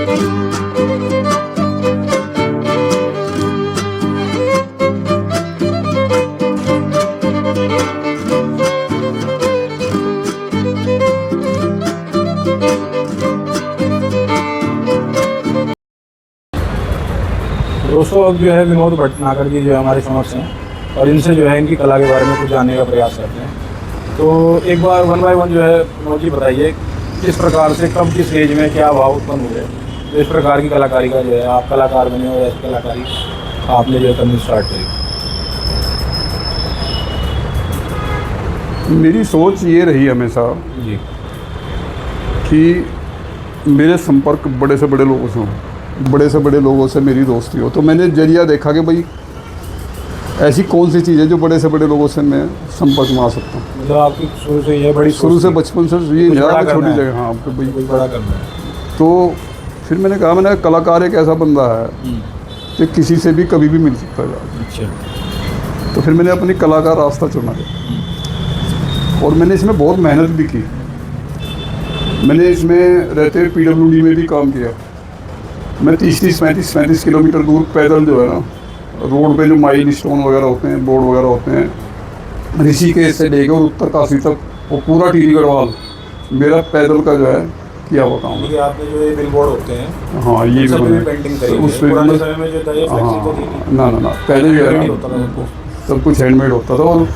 दोस्तों अब जो है विनोद भटनागर जी जो है हमारे समक्ष हैं और इनसे जो है इनकी कला के बारे में कुछ जानने का प्रयास करते हैं। तो एक बार 1 बाय 1 जो है विनोद जी बताइए किस प्रकार से कब किस एज में क्या भाव उत्पन्न हुए, तो इस प्रकार की कलाकारी का जो है आप कलाकार बने और ऐसी कलाकारी आपने जो है करनी स्टार्ट करी। मेरी सोच ये रही हमेशा जी कि मेरे संपर्क बड़े से बड़े लोगों से हों, बड़े से बड़े लोगों से मेरी दोस्ती हो। तो मैंने जरिया देखा कि भाई ऐसी कौन सी चीज़ है जो बड़े से बड़े लोगों से मैं संपर्क में आ सकता हूँ। मतलब आपकी शुरू से ये बड़ी शुरू से बचपन से ये ज़्यादा छोटी जगह, हाँ आपको भाई कुछ बड़ा करना है। तो फिर मैंने कहा मैंने कलाकार एक ऐसा बंदा है कि किसी से भी कभी भी मिल सकता है। अच्छा। तो फिर मैंने अपनी कला का रास्ता चुना और मैंने इसमें बहुत मेहनत भी की। मैंने इसमें रहते PWD में भी काम किया। मैं 30-35 किलोमीटर दूर पैदल जो है ना रोड पे जो माइल स्टोन वगैरह होते हैं, बोर्ड वगैरह होते हैं, ऋषिकेश से लेकर और उत्तरकाशी तक वो पूरा टिहरी गढ़वाल मेरा पैदल का जो है किया हुआ काम है। आपने जो ये बिलबोर्ड होते हैं, हाँ ये भी मैंने पेंटिंग करी उस पर पुराने समय में जो था ये फ्लेक्सी हाँ ना पहले जो है ना सब कुछ हैंडमेड होता था और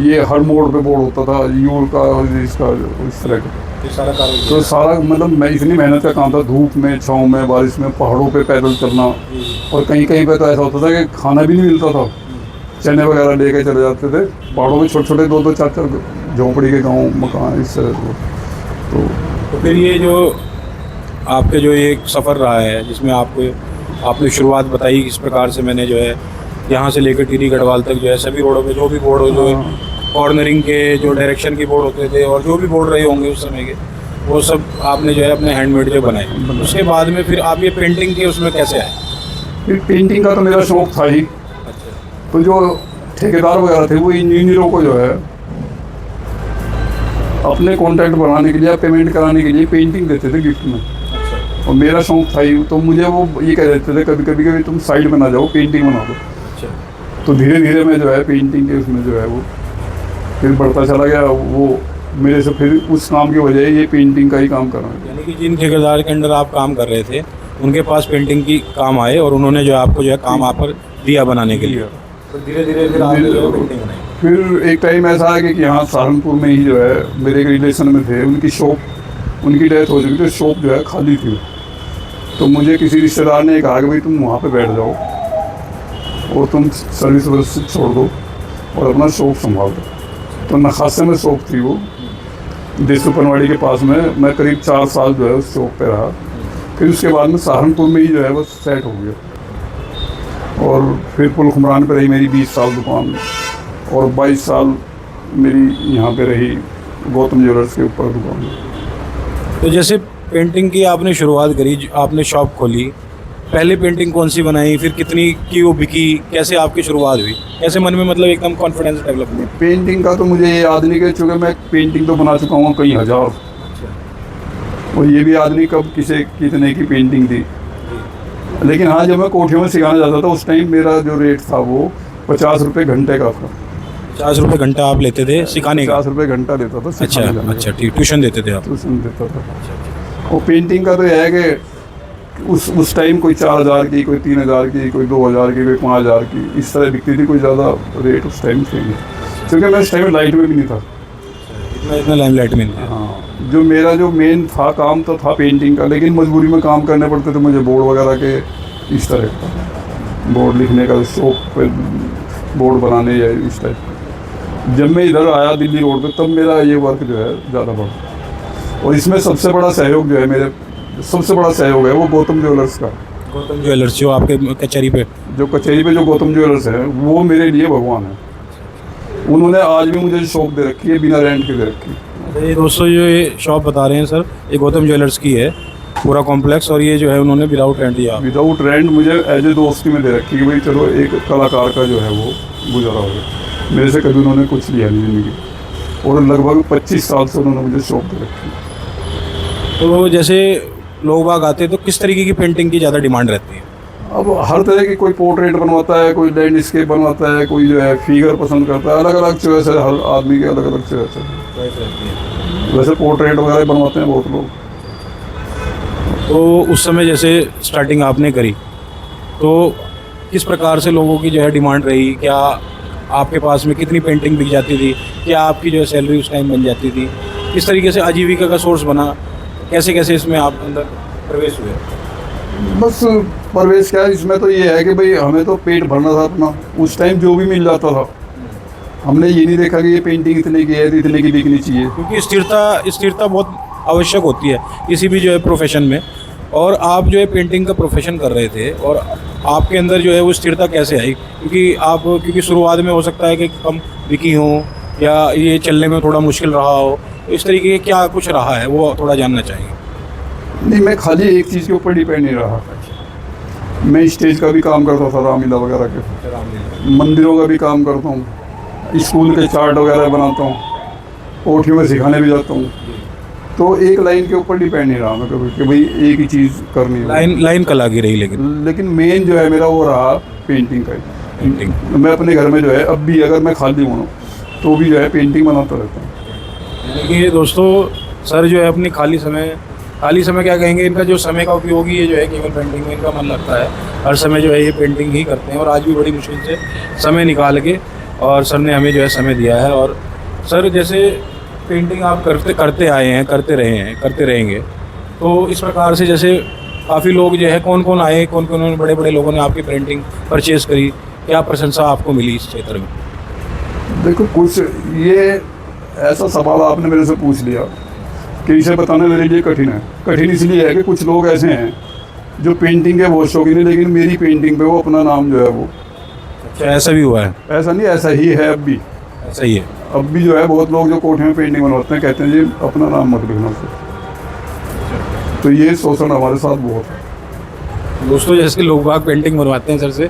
ये हर मोड़ पे बोर्ड होता था यूल का और इसका इस तरह का। तो सारा मतलब मैं इतनी मेहनत का काम था, धूप में, छाँव में, बारिश में, पहाड़ों पे पैदल चलना और कहीं कहीं पे तो ऐसा होता था कि खाना भी नहीं मिलता था, चने वगैरह लेके चले जाते थे पहाड़ों में, छोटे छोटे 2-2 4-4 झोंपड़ी के गाँव मकान इस तरह। तो फिर ये जो आपके जो एक सफ़र रहा है जिसमें आपने शुरुआत बताई किस प्रकार से मैंने जो है यहाँ से लेकर टिहरी गढ़वाल तक जो है सभी रोडों पे जो भी बोर्ड हो, जो कॉर्नरिंग के जो डायरेक्शन के बोर्ड होते थे और जो भी बोर्ड रहे होंगे उस समय के, वो सब आपने जो है अपने हैंडमेड जो बनाए। उसके बाद में फिर आप ये पेंटिंग के उसमें कैसे आए? फिर पेंटिंग का तो मेरा शौक था ही। तो जो ठेकेदार वगैरह थे वो इंजीनियरों को जो है अपने कॉन्ट्रैक्ट बनाने के लिए या पेमेंट कराने के लिए पेंटिंग देते थे गिफ्ट में। और मेरा शौक था ही, तो मुझे वो ये कह देते थे कभी तुम साइड में ना जाओ, पेंटिंग बना दो। तो धीरे धीरे मैं जो है पेंटिंग के उसमें जो है वो फिर बढ़ता चला गया। वो मेरे से फिर उस काम की वजह ये पेंटिंग का ही काम कर रहा है। यानी कि जिन ठेकेदार के अंडर आप काम कर रहे थे उनके पास पेंटिंग की काम आए और उन्होंने जो आपको जो है काम आप पर दिया बनाने के लिए, तो धीरे धीरे फिर आपने जो है पेंटिंग बनाई। फिर एक टाइम ऐसा आ गया कि यहाँ सहारनपुर में ही जो है मेरे रिलेशन में थे, उनकी शॉप, उनकी डेथ हो चुकी थी, शॉप जो है खाली थी। तो मुझे किसी रिश्तेदार ने कहा कि भाई तुम वहाँ पे बैठ जाओ और तुम सर्विस वर्विस छोड़ दो और अपना शॉप संभाल दो। तो नखासे में शॉप थी वो देसू पनवाड़ी के पास में। मैं करीब 4 साल जो है उस शॉप पे रहा। फिर उसके बाद में सहारनपुर में ही जो है वो सेट हो गया और फिर पुलखुमरान पे रही मेरी 20 साल दुकान और 22 साल मेरी यहाँ पे रही गौतम ज्वेलर्स के ऊपर दुकान। तो जैसे पेंटिंग की आपने शुरुआत करी, आपने शॉप खोली, पहले पेंटिंग कौन सी बनाई, फिर कितनी की वो बिकी, कैसे आपकी शुरुआत हुई, कैसे मन में मतलब एकदम कॉन्फिडेंस डेवलप हुआ? पेंटिंग का तो मुझे ये याद नहीं कि चूँकि मैं पेंटिंग तो बना चुका हूँ कई हज़ार, और ये भी याद नहीं कब कितने की पेंटिंग थी। लेकिन हाँ जब मैं कोठियों में सिखाने जाता था उस टाइम मेरा जो रेट था वो 50 रुपये घंटे का था। 50 रुपये घंटा आप लेते थे सिखाने का? 50 रुपये घंटा लेता था। अच्छा ठीक, ट्यूशन देते थे आप? ट्यूशन देता था। और पेंटिंग का तो यह है कि उस टाइम कोई 4000 की, कोई 3000 की, कोई 2000 की, कोई 5000 की, इस तरह बिकती थी। कोई ज़्यादा रेट उस टाइम थे नहीं, क्योंकि मैं इस टाइम लाइट में भी नहीं था। इतना लाइम लाइट में नहीं? हाँ, जो मेरा जो मेन था काम तो था पेंटिंग का, लेकिन मजबूरी में काम करने पड़ते थे मुझे बोर्ड वगैरह के, इस तरह का बोर्ड लिखने का, शॉप पे बोर्ड बनाने या इस टाइप। जब मैं इधर आया दिल्ली रोड पे तब मेरा ये वर्क जो है ज़्यादा बढ़ा। और इसमें सबसे बड़ा सहयोग जो है मेरे, सबसे बड़ा सहयोग है वो गौतम ज्वेलर्स का। गौतम ज्वेलर्स जो आपके कचहरी पे जो गौतम ज्वेलर्स है वो मेरे लिए भगवान है। उन्होंने आज भी मुझे शॉप दे रखी है, बिना रेंट के दे रखी है। ये दोस्तों जो ये शॉप बता रहे हैं सर, ये गौतम ज्वेलर्स की है पूरा कॉम्प्लेक्स, और ये जो है उन्होंने विदाउट रेंट दिया। विदाउट रेंट मुझे एज ए दोस्ती में दे रखी है कि भाई चलो एक कलाकार का जो है वो गुजारा हो गया। मेरे से कभी उन्होंने कुछ लिया नहीं ज़िंदगी, और लगभग 25 साल से उन्होंने मुझे शॉप दे रखी है। तो जैसे लोग बाग आते हैं तो किस तरीके की पेंटिंग की ज़्यादा डिमांड रहती है? अब हर तरह की, कोई पोर्ट्रेट बनवाता है, कोई लैंडस्केप बनवाता है, कोई जो है फिगर पसंद करता है। अलग अलग चॉइस है, हर आदमी के अलग अलग चॉइस है। वैसे पोर्ट्रेट वगैरह बनवाते हैं बहुत लोग। तो उस समय जैसे स्टार्टिंग आपने करी तो किस प्रकार से लोगों की जो है डिमांड रही? क्या आपके पास में कितनी पेंटिंग बिक जाती थी? क्या आपकी जो है सैलरी उस टाइम बन जाती थी? किस तरीके से आजीविका का सोर्स बना? कैसे कैसे इसमें आप अंदर प्रवेश हुए? बस प्रवेश क्या है इसमें, तो ये है कि भाई हमें तो पेट भरना था अपना। उस टाइम जो भी मिल जाता था, हमने ये नहीं देखा कि ये पेंटिंग इतने की है तो इतने की बिकनी चाहिए। क्योंकि स्थिरता बहुत आवश्यक होती है किसी भी जो है प्रोफेशन में, और आप जो है पेंटिंग का प्रोफेशन कर रहे थे और आपके अंदर जो है वो स्थिरता कैसे आई? क्योंकि शुरुआत में हो सकता है कि कम बिकी हो या ये चलने में थोड़ा मुश्किल रहा हो, तो इस तरीके के क्या कुछ रहा है वो थोड़ा जानना चाहिए। नहीं, मैं खाली एक चीज़ के ऊपर डिपेंड नहीं रहा। मैं स्टेज का भी काम करता था, रामलीला वगैरह के, मंदिरों का भी काम करता हूँ, स्कूल के चार्ट वगैरह बनाता हूँ, कोठियों में सिखाने भी जाता हूँ। तो एक लाइन के ऊपर डिपेंड नहीं रहा मैं कभी कि भाई एक ही चीज़ करनी है। लाइन कला की रही लेकिन मेन जो है मेरा वो रहा पेंटिंग का ही। पेंटिंग। मैं अपने घर में जो है अब भी अगर मैं खाली हूँ तो भी जो है पेंटिंग बनाता रहता हूँ। देखिए दोस्तों, सर जो है अपनी खाली समय क्या कहेंगे, इनका जो समय का उपयोग ही ये जो है केवल पेंटिंग में इनका मन लगता है। हर समय जो है ये पेंटिंग ही करते हैं और आज भी बड़ी मुश्किल से समय निकाल के और सर ने हमें जो है समय दिया है। और सर जैसे पेंटिंग आप करते आए हैं, करते रहे हैं, करते रहेंगे, तो इस प्रकार से जैसे काफ़ी लोग जो है कौन कौन आए, कौन कौन बड़े बड़े लोगों ने आपकी पेंटिंग परचेज़ करी, क्या प्रशंसा आपको मिली इस क्षेत्र में? देखो, कुछ ये ऐसा सवाल आपने मेरे से पूछ लिया कि इसे बताना मेरे लिए कठिन है। कठिन इसलिए है कि कुछ लोग ऐसे हैं जो पेंटिंग के बहुत शौकीन है, लेकिन मेरी पेंटिंग पे वो अपना नाम जो है वो। अच्छा, ऐसा भी हुआ है? ऐसा नहीं, ऐसा ही है अब भी। ऐसा ही है अब भी जो है बहुत लोग जो कोठे में पेंटिंग बनवाते हैं कहते हैं जी अपना नाम मत लिखना उससे। तो ये शोषण हमारे साथ बहुत है। दोस्तों, जैसे लोग बाग पेंटिंग बनवाते हैं सर से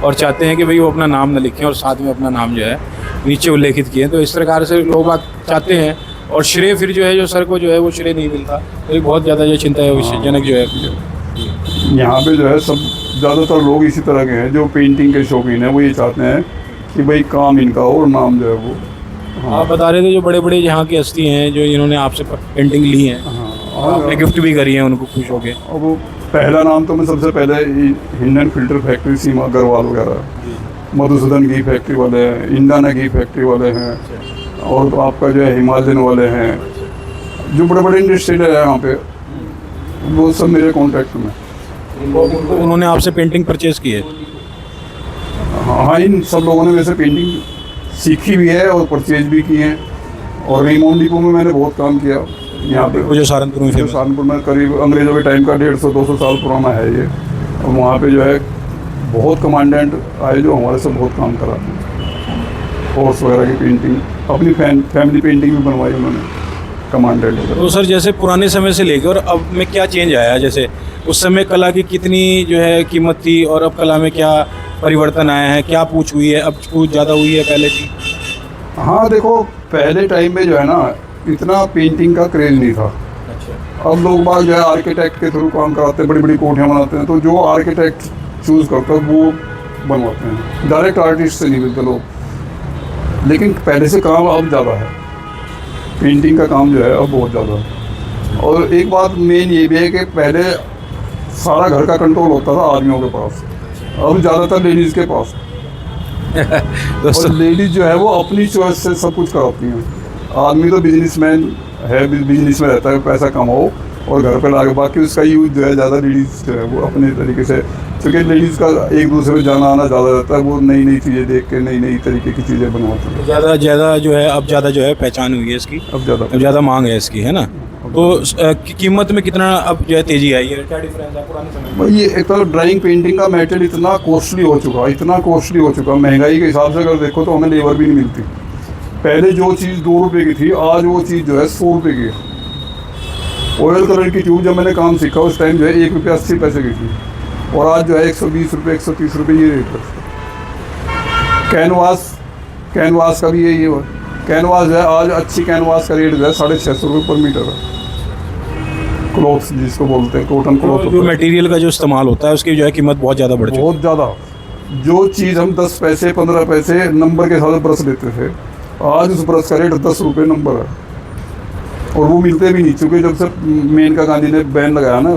और चाहते हैं कि भाई वो अपना नाम न लिखें और साथ में अपना नाम जो है नीचे उल्लेखित किए, तो इस प्रकार से लोग बाग चाहते हैं और श्रेय फिर जो है जो सर को जो है वो श्रेय नहीं मिलता, तो ये बहुत ज़्यादा जो चिंता है विषयजनक जो है। यहाँ पे जो है सब ज़्यादातर लोग इसी तरह के हैं जो पेंटिंग के शौकीन हैं। वो ये चाहते हैं कि भाई काम इनका हो और नाम जो है वो। हाँ, आप बता रहे थे जो बड़े बड़े यहाँ की हस्ती हैं जो इन्होंने आपसे पेंटिंग ली हैं, हाँ, आपने गिफ्ट भी करी है उनको खुश होके। और वो पहला नाम तो मैं सबसे पहले हिंडन फिल्टर फैक्ट्री, सीमा अग्रवाल वगैरह, मधुसूदन घी फैक्ट्री वाले हैं, इंडाना घी फैक्ट्री वाले हैं, और तो आपका जो है हिमालयन वाले हैं, जो बड़े बड़े इंडस्ट्रियल है यहाँ पे, वो सब मेरे कॉन्टैक्ट में। उन्होंने आपसे पेंटिंग परचेज़ की है? हाँ, इन सब लोगों ने वैसे पेंटिंग सीखी भी है और परचेज भी की है। और रेमोन डिपो में मैंने बहुत काम किया यहाँ पे, जो सहारनपुर में फेमस। सहारनपुर में करीब अंग्रेज़ों के टाइम का 150-200 साल पुराना है ये। और वहाँ पे जो है बहुत कमांडेंट आए जो हमारे से बहुत काम करा, फोर्स वगैरह की पेंटिंग, अपनी फैमिली पेंटिंग भी बनवाई उन्होंने, कमांडेंट वगैरह। तो सर जैसे पुराने समय से लेकर और अब में क्या चेंज आया है? जैसे उस समय कला की कितनी जो है कीमत थी और अब कला में क्या परिवर्तन आया है, क्या पूछ हुई है, अब कुछ ज़्यादा हुई है पहले की? हाँ देखो, पहले टाइम में जो है ना इतना पेंटिंग का क्रेज नहीं था। अच्छा। अब लोग बाग जो है आर्किटेक्ट के थ्रू काम कराते हैं, बड़ी बड़ी कोठियाँ बनाते हैं, तो जो आर्किटेक्ट चूज़ करता है वो बनवाते हैं, डायरेक्ट आर्टिस्ट से नहीं मिलते लोग। लेकिन पहले से काम अब ज़्यादा है, पेंटिंग का काम जो है अब बहुत ज़्यादा है। और एक बात मेन ये भी है कि पहले सारा घर का कंट्रोल होता था आदमियों के पास, अब ज़्यादातर लेडीज़ के पास। और लेडीज़ जो है वो अपनी चॉइस से सब कुछ कराती हैं। आदमी तो बिजनेसमैन है, बिजनेस में रहता है, पैसा कमाओ और घर पे लाके, बाकी उसका यूज जो है ज़्यादा लेडीज़ जो है वो अपने तरीके से, क्योंकि लेडीज़ का एक दूसरे में जाना आना ज़्यादा रहता है, वो नई नई चीज़ें देख के नई नई तरीके की चीज़ें बनवाती हैं। ज़्यादा जो है अब ज़्यादा जो है पहचान हुई है इसकी, अब ज़्यादा मांग है इसकी, है ना? तो कीमत में कितना अब जो है तेज़ी आई है, क्या डिफरेंस है पुराने समय में? ये एक तो ड्राइंग पेंटिंग का मेटेरियल इतना कॉस्टली हो चुका, महंगाई के हिसाब से अगर देखो तो हमें लेबर भी नहीं मिलती। पहले जो चीज़ 2 रुपये की थी, आज वो चीज़ जो है 100 रुपये की है। ऑयल कलर की ट्यूब जब मैंने काम सीखा उस टाइम जो है 1 रुपया 80 पैसे की थी, और आज जो है 120 रुपये, 130 रुपये ये रेट है। कैनवास का भी यही है। कैनवास जो है आज अच्छी कैनवास का रेट जो है 650 रुपये पर मीटर है। क्लॉथ जिसको बोलते हैं, कॉटन क्लॉथ तो जो मटेरियल का जो इस्तेमाल होता है उसकी जो है कीमत बहुत ज़्यादा बढ़ चुकी है। बहुत ज़्यादा। जो चीज़ हम 10 पैसे 15 पैसे नंबर के साथ ब्रश लेते थे, आज उस ब्रश का रेट 10 रुपये नंबर है, और वो मिलते भी नहीं। चूँकि जब से मेनका गांधी ने बैन लगाया ना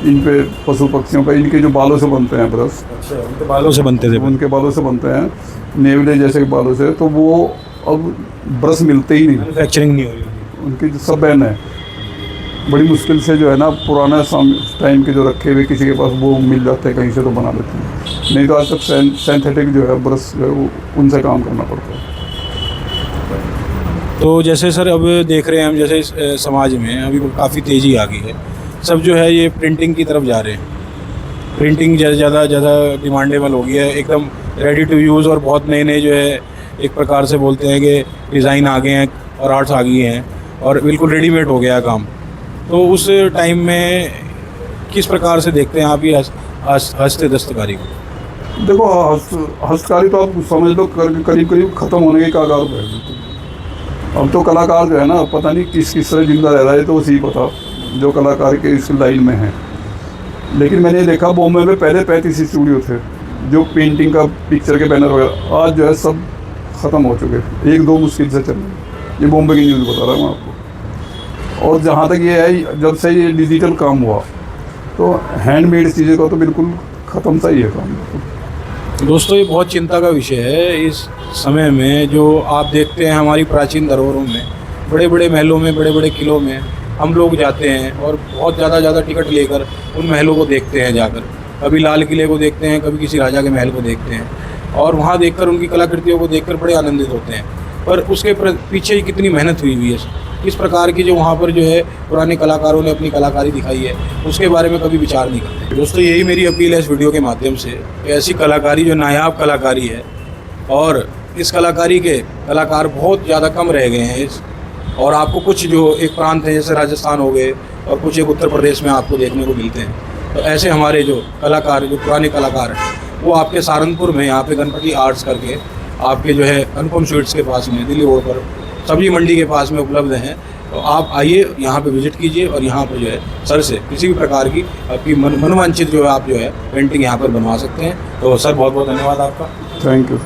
इन पे पशु पक्षियों पर, इनके जो बालों से बनते हैं ब्रश, अच्छा, उनके बालों से बनते थे। उनके बालों से बनते हैं, नेवले जैसे के बालों से, तो वो अब ब्रश मिलते ही नहीं, मैन्युफैक्चरिंग नहीं हो रही होगी। उनकी सब बैन है। बड़ी मुश्किल से जो है ना पुराना टाइम के जो रखे हुए किसी के पास वो मिल जाते हैं कहीं से, तो बना लेते हैं। नहीं तो आज तक सिंथेटिक जो है ब्रश जो है वो उनसे काम करना पड़ता है। तो जैसे सर अब देख रहे हैं हम, जैसे इस समाज में अभी काफ़ी तेज़ी आ गई है, सब जो है ये प्रिंटिंग की तरफ जा रहे हैं। प्रिंटिंग ज़्यादा डिमांडेबल हो गई है, एकदम रेडी टू यूज़, और बहुत नए नए जो है एक प्रकार से बोलते हैं कि डिज़ाइन आ गए हैं और आर्ट्स आ गई हैं, और बिल्कुल रेडीमेड हो गया है काम। तो उस टाइम में किस प्रकार से देखते हैं आप ये हस्त दस्तकारी को? देखो हस्तकारी तो आप समझ लो करीब करीब ख़त्म होने के कगार पे है। अब तो कलाकार जो है ना पता नहीं किस तरह जिंदा रह रहा है, तो उसी पता जो कलाकार के इस लाइन में हैं। लेकिन मैंने देखा बॉम्बे में पहले 35 स्टूडियो थे जो पेंटिंग का, पिक्चर के बैनर वगैरह, आज जो है सब ख़त्म हो चुके हैं, 1-2 मुश्किल से चल रहे हैं। ये बॉम्बे की न्यूज़ बता रहा हूँ आपको। और जहाँ तक ये है, जब से ये डिजिटल काम हुआ तो हैंडमेड चीज़ें का तो बिल्कुल ख़त्म सा ही है काम। दोस्तों ये बहुत चिंता का विषय है इस समय में। जो आप देखते हैं हमारी प्राचीन धरोहरों में, बड़े बड़े महलों में, बड़े बड़े किलों में हम लोग जाते हैं और बहुत ज़्यादा टिकट लेकर उन महलों को देखते हैं जाकर। कभी लाल किले को देखते हैं, कभी किसी राजा के महल को देखते हैं, और वहाँ देखकर उनकी कलाकृतियों को देखकर बड़े आनंदित होते हैं। पर उसके पीछे कितनी मेहनत हुई है, किस प्रकार की जो वहाँ पर जो है पुराने कलाकारों ने अपनी कलाकारी दिखाई है, उसके बारे में कभी विचार नहीं करते। दोस्तों यही मेरी अपील है इस वीडियो के माध्यम से कि ऐसी कलाकारी जो नायाब कलाकारी है, और इस कलाकारी के कलाकार बहुत ज़्यादा कम रह गए हैं और आपको कुछ जो एक प्रांत है जैसे राजस्थान हो गए और कुछ एक उत्तर प्रदेश में आपको देखने को मिलते हैं। तो ऐसे हमारे जो कलाकार, जो पुराने कलाकार हैं, वो आपके सहारनपुर में यहाँ पे गणपति आर्ट्स करके आपके जो है अनुपम स्वीट्स के पास में, दिल्ली रोड पर सब्जी मंडी के पास में उपलब्ध हैं। तो आप आइए, यहाँ पे विजिट कीजिए और यहाँ पर जो है सर से किसी भी प्रकार की आपकी मनोवांछित जो है आप जो है पेंटिंग यहाँ पर बनवा सकते हैं। तो सर बहुत बहुत धन्यवाद आपका। Thank you.